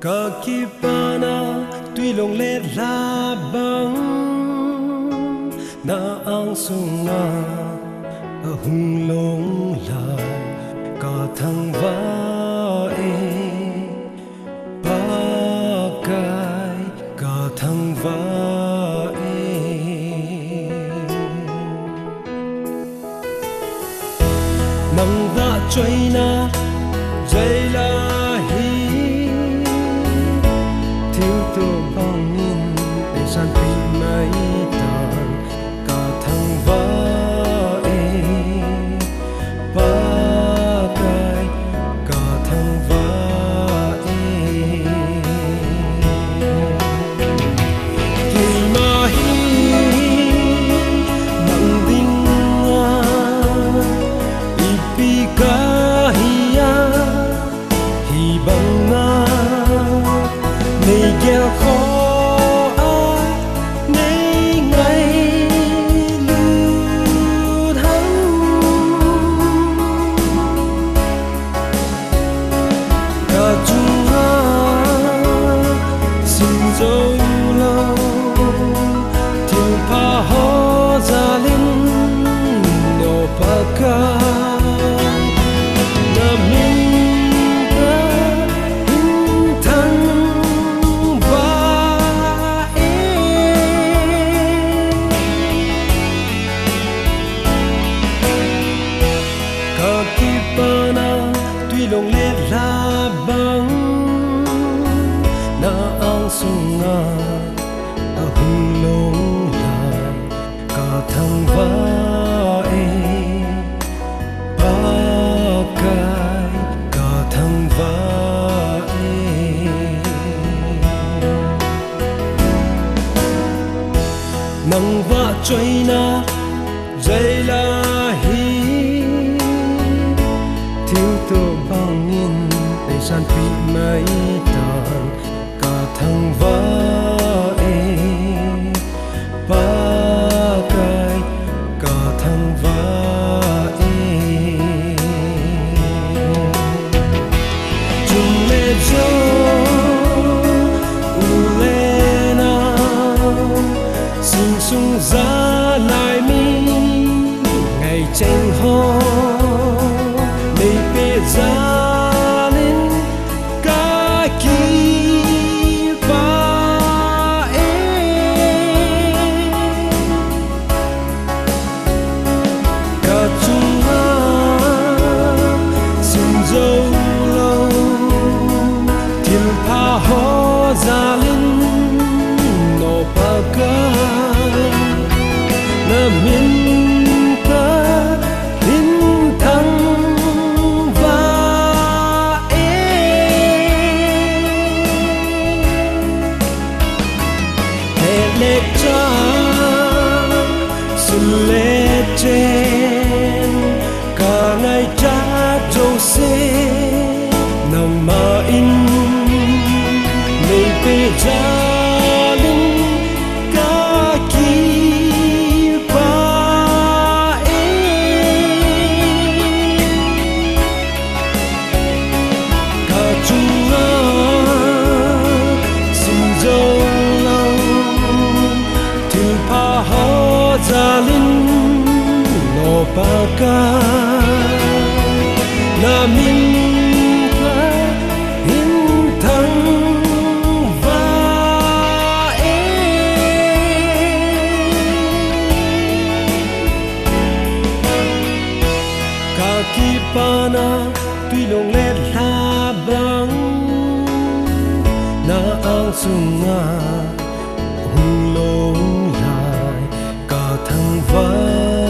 Kakipana tuy lòng lệ la băng na ang sunga a hung long la ka thang va e pa kai ka thang va e nang va trôi na dây la thiếu tô bóng nhìn để san phi mấy tàn cả thằng vã ê ba cái cả thằng vã ê thì mà hi nặng đinh à ipi cả hi à hi bằng à này gieo khó ai này ngày lưu thắng cả chúng ta xin dấu lâu thiếu pha ho ra linh nô pa ca lòng lệ la băng na ang sunga a hung long la ka thang va e pa kai ka thang va e nang va trôi na dây la hi thiếu tô băng nhìn để san phi mấy tàn cả thằng vã ê ba cái cả thằng vã ê chung lệ gió u lệ na sinh sung ra lại mi ngày tranh ho ra lên cả kỳ ba cả chúng ta xin dấu lâu thiên pha ho ra lên nô pa ca na min lệ cha xin lệ trên cả ngày cha trâu xe nằm mà in mình về gia đình cả kỳ ba cả chúng xin dấu ra linh nô pa ca na min ca hin thăng va e ka ki pana tuy lòng lệ la băng na ang sunga hung long thăng vã